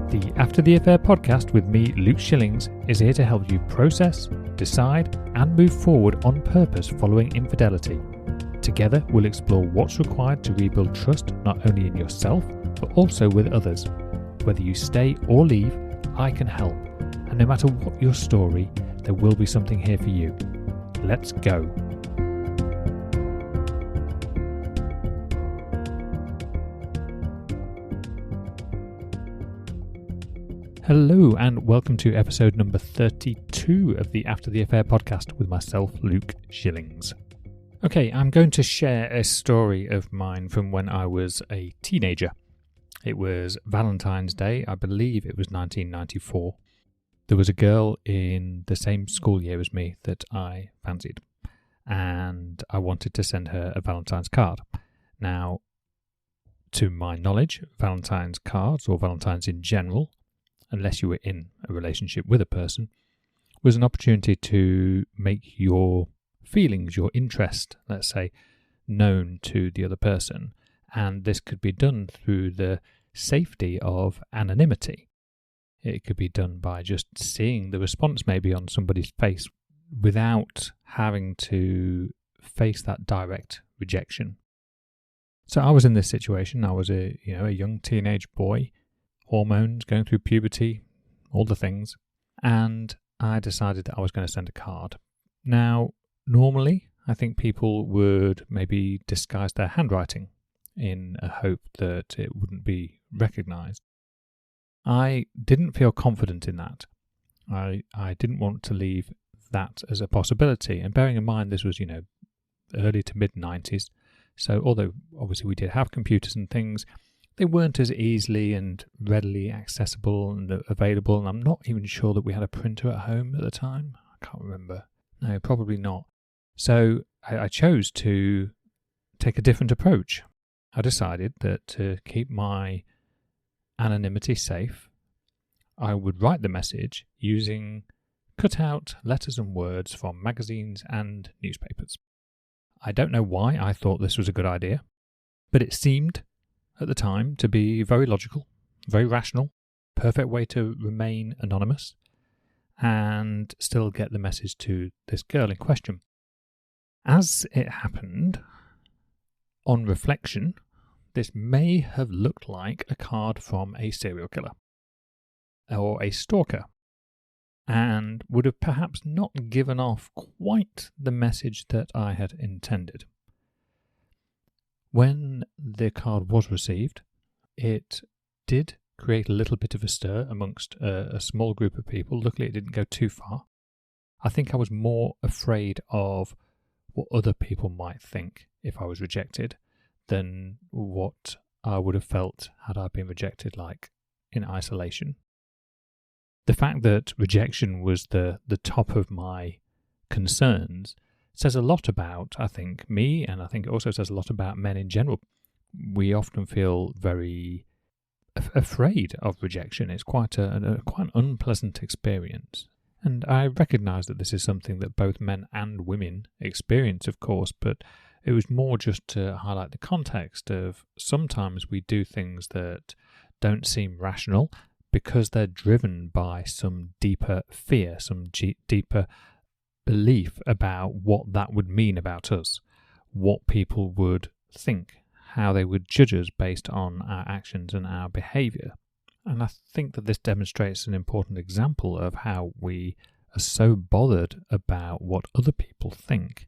The After the Affair podcast with me, Luke Shillings, is here to help you process, decide, and move forward on purpose following infidelity. Together, we'll explore what's required to rebuild trust not only in yourself, but also with others. Whether you stay or leave, I can help. And no matter what your story, there will be something here for you. Let's go. Hello and welcome to episode number 32 of the After the Affair podcast with myself, Luke Shillings. Okay, I'm going to share a story of mine from when I was a teenager. It was Valentine's Day, I believe it was 1994. There was a girl in the same school year as me that I fancied, and I wanted to send her a Valentine's card. Now, to my knowledge, Valentine's cards, or Valentine's in general, unless you were in a relationship with a person, was an opportunity to make your feelings, your interest, let's say, known to the other person. And this could be done through the safety of anonymity. It could be done by just seeing the response maybe on somebody's face without having to face that direct rejection. So I was in this situation. I was a young teenage boy, hormones, going through puberty, all the things, and I decided that I was going to send a card. Now, normally, I think people would maybe disguise their handwriting in a hope that it wouldn't be recognised. I didn't feel confident in that. I didn't want to leave that as a possibility, and bearing in mind this was, early to mid-90s, so although obviously we did have computers and things, they weren't as easily and readily accessible and available, and I'm not even sure that we had a printer at home at the time. I can't remember. No, probably not. So I chose to take a different approach. I decided that to keep my anonymity safe, I would write the message using cut-out letters and words from magazines and newspapers. I don't know why I thought this was a good idea, but it seemed at the time to be very logical, very rational, perfect way to remain anonymous and still get the message to this girl in question. As it happened, on reflection, this may have looked like a card from a serial killer or a stalker and would have perhaps not given off quite the message that I had intended. When the card was received, it did create a little bit of a stir amongst a small group of people. Luckily, it didn't go too far. I think I was more afraid of what other people might think if I was rejected than what I would have felt had I been rejected, like in isolation. The fact that rejection was the top of my concerns says a lot about, I think, me, and I think it also says a lot about men in general. We often feel very afraid of rejection. It's quite an unpleasant experience. And I recognise that this is something that both men and women experience, of course, but it was more just to highlight the context of sometimes we do things that don't seem rational because they're driven by some deeper fear, some deeper belief about what that would mean about us, what people would think, how they would judge us based on our actions and our behaviour. And I think that this demonstrates an important example of how we are so bothered about what other people think.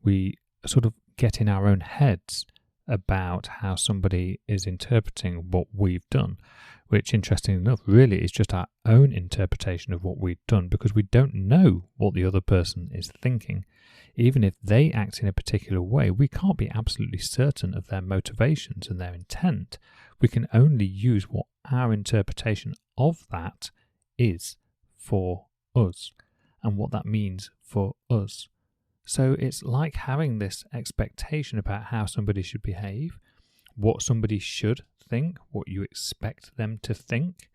We sort of get in our own heads about how somebody is interpreting what we've done, which, interestingly enough, really is just our own interpretation of what we've done, because we don't know what the other person is thinking. Even if they act in a particular way, we can't be absolutely certain of their motivations and their intent. We can only use what our interpretation of that is for us and what that means for us. So it's like having this expectation about how somebody should behave, what somebody should think, what you expect them to think,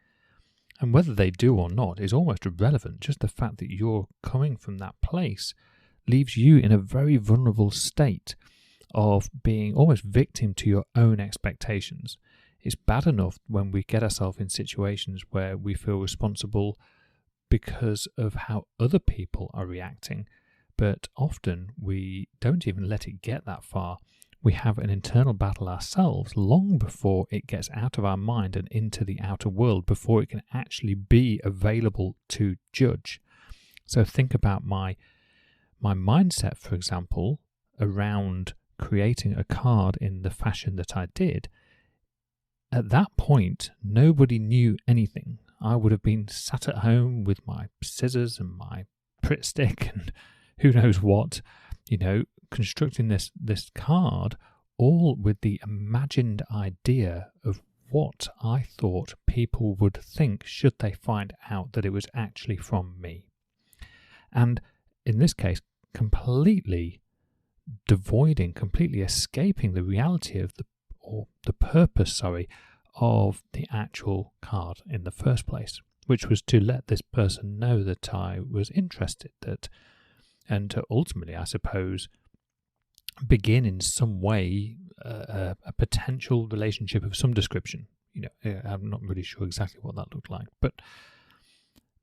and whether they do or not is almost irrelevant. Just the fact that you're coming from that place leaves you in a very vulnerable state of being almost victim to your own expectations. it's bad enough when we get ourselves in situations where we feel responsible because of how other people are reacting, but often we don't even let it get that far. We have an internal battle ourselves long before it gets out of our mind and into the outer world, before it can actually be available to judge. So think about my mindset, for example, around creating a card in the fashion that I did. At that point, nobody knew anything. I would have been sat at home with my scissors and my Pritt stick and who knows what, constructing this card, all with the imagined idea of what I thought people would think should they find out that it was actually from me. And in this case, completely escaping the reality of the purpose of the actual card in the first place, which was to let this person know that I was interested, and to ultimately, I suppose, begin in some way a potential relationship of some description. I'm not really sure exactly what that looked like, but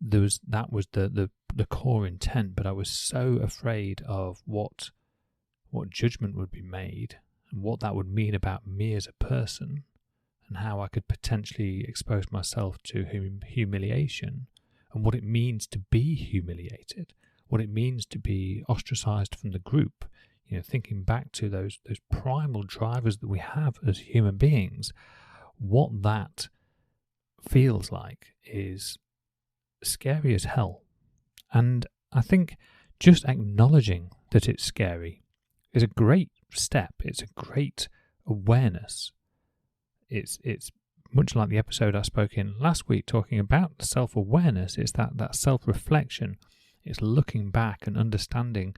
that was the core intent. But I was so afraid of what judgment would be made and what that would mean about me as a person, and how I could potentially expose myself to humiliation, and what it means to be humiliated, what it means to be ostracized from the group. Thinking back to those primal drivers that we have as human beings, what that feels like is scary as hell. And I think just acknowledging that it's scary is a great step. It's a great awareness. It's much like the episode I spoke in last week talking about self-awareness. It's that self-reflection. It's looking back and understanding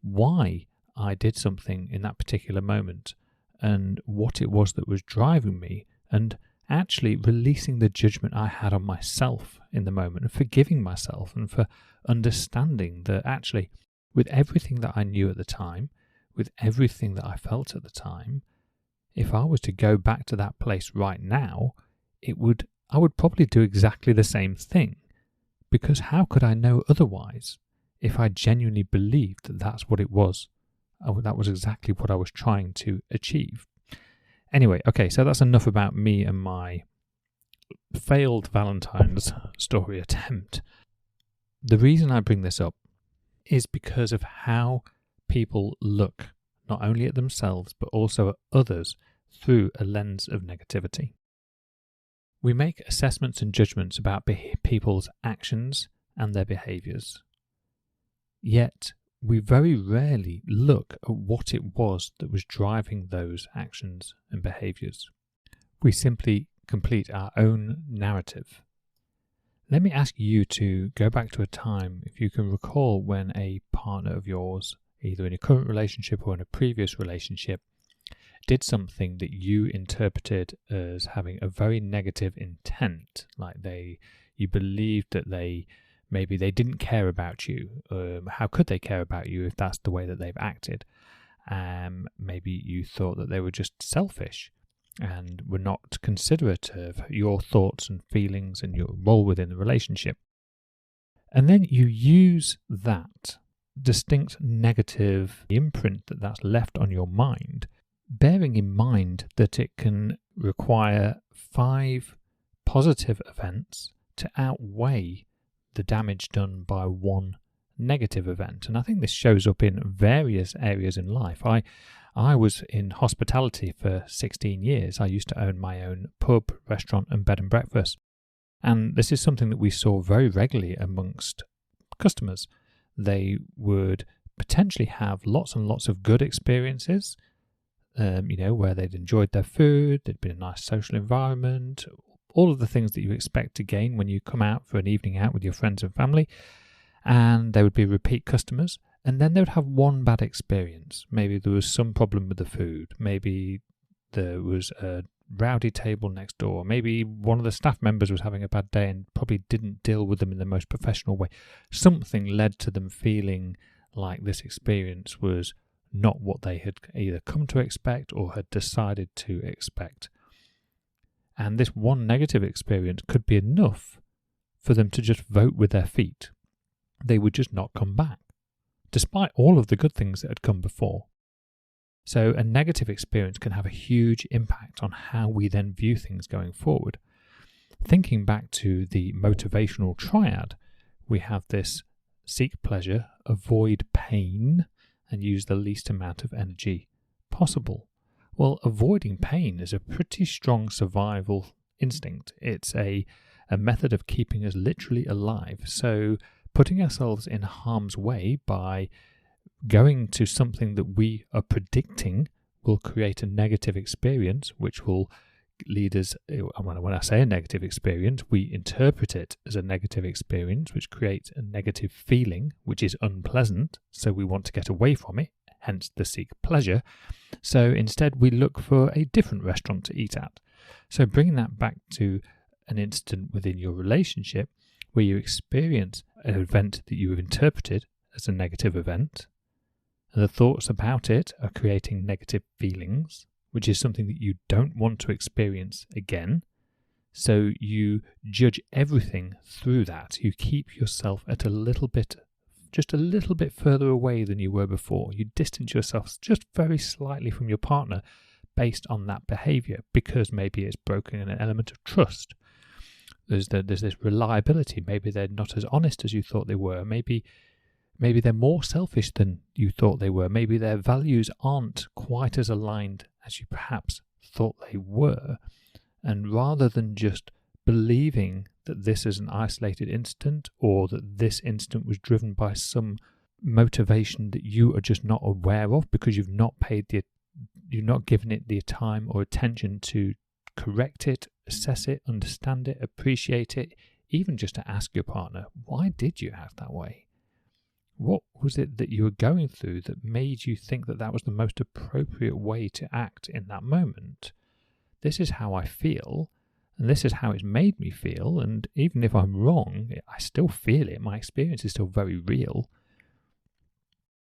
why I did something in that particular moment and what it was that was driving me, and actually releasing the judgment I had on myself in the moment, and forgiving myself, and for understanding that actually, with everything that I knew at the time, with everything that I felt at the time, if I was to go back to that place right now, I would probably do exactly the same thing, because how could I know otherwise if I genuinely believed that that's what it was? That was exactly what I was trying to achieve. Anyway, okay, so that's enough about me and my failed Valentine's story attempt. The reason I bring this up is because of how people look, not only at themselves, but also at others through a lens of negativity. We make assessments and judgments about people's actions and their behaviours. Yet, we very rarely look at what it was that was driving those actions and behaviours. We simply complete our own narrative. Let me ask you to go back to a time, if you can recall, when a partner of yours, either in a current relationship or in a previous relationship, did something that you interpreted as having a very negative intent, like you believed that maybe they didn't care about you. How could they care about you if that's the way that they've acted? Maybe you thought that they were just selfish and were not considerate of your thoughts and feelings and your role within the relationship. And then you use that distinct negative imprint that's left on your mind, bearing in mind that it can require 5 positive events to outweigh the damage done by one negative event. And I think this shows up in various areas in life. I was in hospitality for 16 years. I used to own my own pub, restaurant and bed and breakfast. And this is something that we saw very regularly amongst customers. They would potentially have lots and lots of good experiences, where they'd enjoyed their food, there'd been a nice social environment, all of the things that you expect to gain when you come out for an evening out with your friends and family. And they would be repeat customers. And then they would have one bad experience. Maybe there was some problem with the food. Maybe there was a rowdy table next door. Maybe one of the staff members was having a bad day and probably didn't deal with them in the most professional way. Something led to them feeling like this experience was not what they had either come to expect or had decided to expect. And this one negative experience could be enough for them to just vote with their feet. They would just not come back, despite all of the good things that had come before. So a negative experience can have a huge impact on how we then view things going forward. Thinking back to the motivational triad, we have this seek pleasure, avoid pain, and use the least amount of energy possible. Well, avoiding pain is a pretty strong survival instinct. It's a method of keeping us literally alive. So putting ourselves in harm's way by going to something that we are predicting will create a negative experience, which will lead us, when I say a negative experience, we interpret it as a negative experience, which creates a negative feeling, which is unpleasant, so we want to get away from it, hence the seek pleasure. So instead we look for a different restaurant to eat at. So bringing that back to an instant within your relationship where you experience an event that you have interpreted as a negative event, and the thoughts about it are creating negative feelings, which is something that you don't want to experience again. So you judge everything through that. You keep yourself at just a little bit further away than you were before. You distance yourself just very slightly from your partner based on that behaviour, because maybe it's broken an element of trust. There's this reliability. Maybe they're not as honest as you thought they were. Maybe they're more selfish than you thought they were. Maybe their values aren't quite as aligned as you perhaps thought they were. And rather than just believing that this is an isolated incident, or that this incident was driven by some motivation that you are just not aware of because you've not given it the time or attention to correct it, assess it, understand it, appreciate it, even just to ask your partner, why did you act that way? What was it that you were going through that made you think that that was the most appropriate way to act in that moment? This is how I feel, and this is how it's made me feel, and even if I'm wrong, I still feel it. My experience is still very real.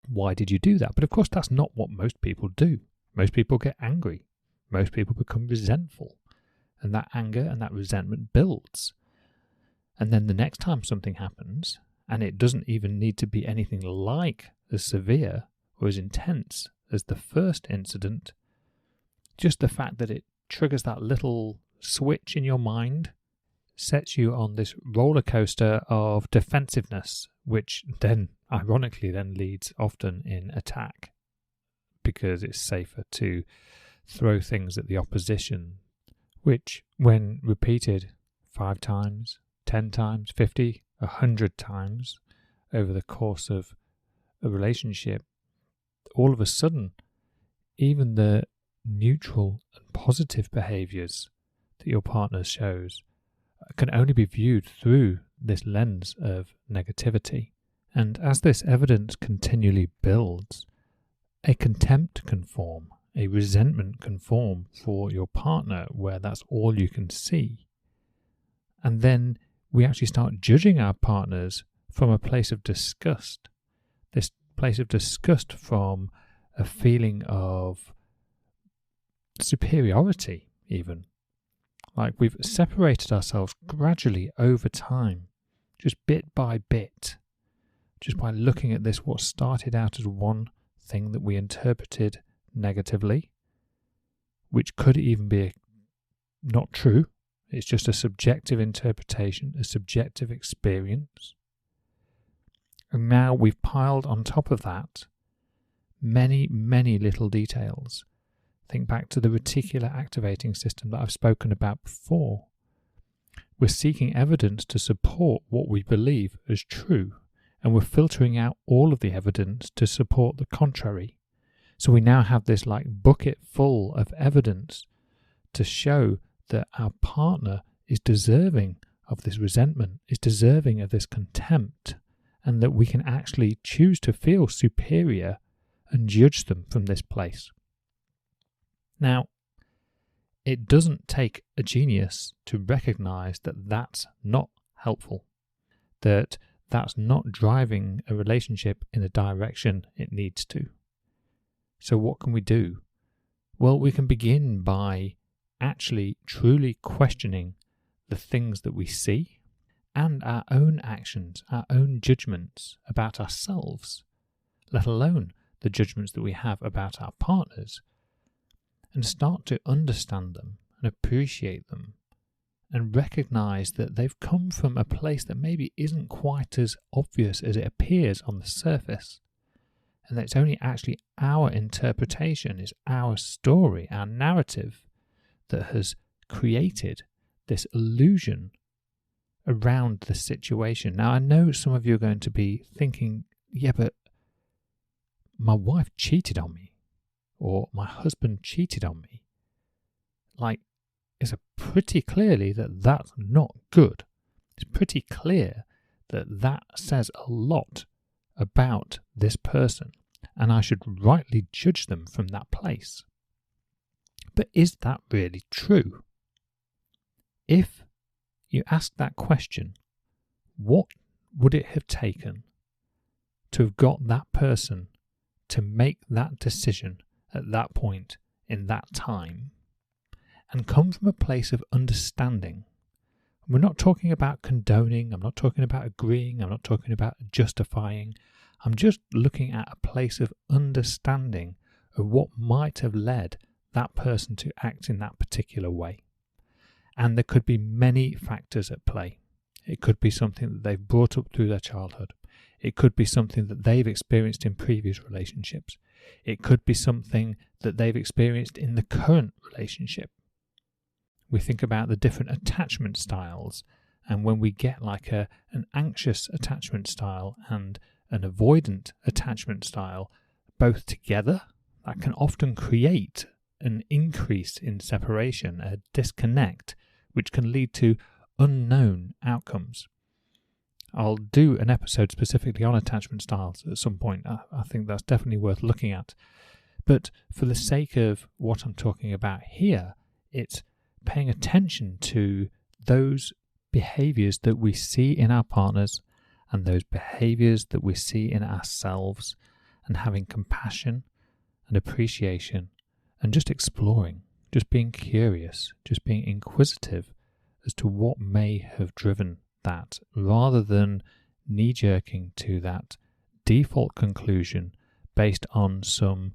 Why did you do that? But of course, that's not what most people do. Most people get angry. Most people become resentful. And that anger and that resentment builds. And then the next time something happens, and it doesn't even need to be anything like as severe or as intense as the first incident, just the fact that it triggers that little switch in your mind sets you on this roller coaster of defensiveness, which then ironically then leads often in attack, because it's safer to throw things at the opposition, which when repeated 5 times, 10 times, 50, 100 times over the course of a relationship, all of a sudden, even the neutral and positive behaviours that your partner shows can only be viewed through this lens of negativity. And as this evidence continually builds, a contempt can form, a resentment can form for your partner where that's all you can see. And then we actually start judging our partners from a place of disgust. This place of disgust from a feeling of superiority, even. Like we've separated ourselves gradually over time, just bit by bit, just by looking at this, what started out as one thing that we interpreted negatively, which could even be not true. It's just a subjective interpretation, a subjective experience. And now we've piled on top of that many, many little details. Think back to the reticular activating system that I've spoken about before. We're seeking evidence to support what we believe as true, and we're filtering out all of the evidence to support the contrary. So we now have this like bucket full of evidence to show that our partner is deserving of this resentment, is deserving of this contempt, and that we can actually choose to feel superior and judge them from this place. Now, it doesn't take a genius to recognize that that's not helpful, that that's not driving a relationship in the direction it needs to. So what can we do? Well, we can begin by actually truly questioning the things that we see and our own actions, our own judgments about ourselves, let alone the judgments that we have about our partners, and start to understand them and appreciate them and recognize that they've come from a place that maybe isn't quite as obvious as it appears on the surface, and that it's only actually our interpretation, is our story, our narrative, that has created this illusion around the situation. Now, I know some of you are going to be thinking, yeah, but my wife cheated on me, or my husband cheated on me. Like, it's pretty clearly that that's not good. It's pretty clear that that says a lot about this person, and I should rightly judge them from that place. But is that really true? If you ask that question, what would it have taken to have got that person to make that decision at that point in that time and come from a place of understanding? We're not talking about condoning, I'm not talking about agreeing, I'm not talking about justifying. I'm just looking at a place of understanding of what might have led that person to act in that particular way. And there could be many factors at play. It could be something that they've brought up through their childhood. It could be something that they've experienced in previous relationships. It could be something that they've experienced in the current relationship. We think about the different attachment styles, and when we get like an anxious attachment style and an avoidant attachment style both together, that can often create an increase in separation, a disconnect, which can lead to unknown outcomes. I'll do an episode specifically on attachment styles at some point. I think that's definitely worth looking at. But for the sake of what I'm talking about here, it's paying attention to those behaviours that we see in our partners and those behaviours that we see in ourselves, and having compassion and appreciation and just exploring, just being curious, just being inquisitive as to what may have driven that, rather than knee-jerking to that default conclusion based on some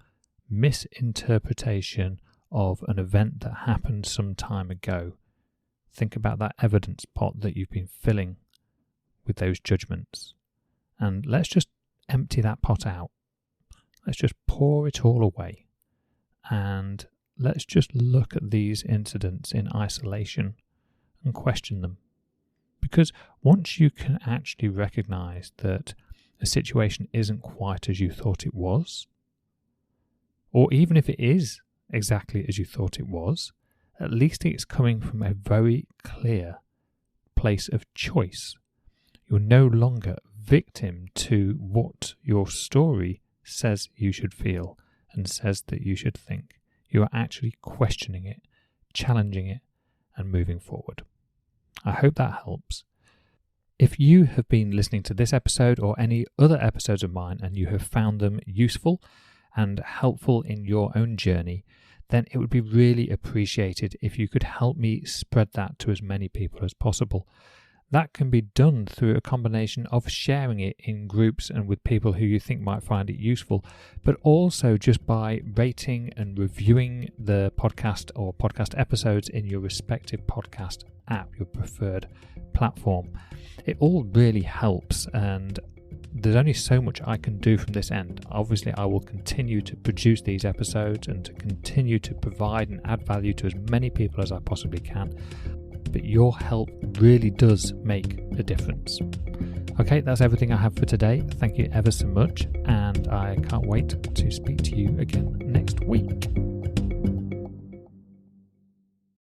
misinterpretation of an event that happened some time ago. Think about that evidence pot that you've been filling with those judgments, and let's just empty that pot out. Let's just pour it all away, and let's just look at these incidents in isolation and question them. Because once you can actually recognize that a situation isn't quite as you thought it was, or even if it is exactly as you thought it was, at least it's coming from a very clear place of choice. You're no longer victim to what your story says you should feel and says that you should think. You are actually questioning it, challenging it, and moving forward. I hope that helps. If you have been listening to this episode or any other episodes of mine and you have found them useful and helpful in your own journey, then it would be really appreciated if you could help me spread that to as many people as possible. That can be done through a combination of sharing it in groups and with people who you think might find it useful, but also just by rating and reviewing the podcast or podcast episodes in your respective podcast app, your preferred platform. It all really helps, and there's only so much I can do from this end. Obviously, I will continue to produce these episodes and to continue to provide and add value to as many people as I possibly can. But your help really does make a difference. Okay, that's everything I have for today. Thank you ever so much, and I can't wait to speak to you again next week.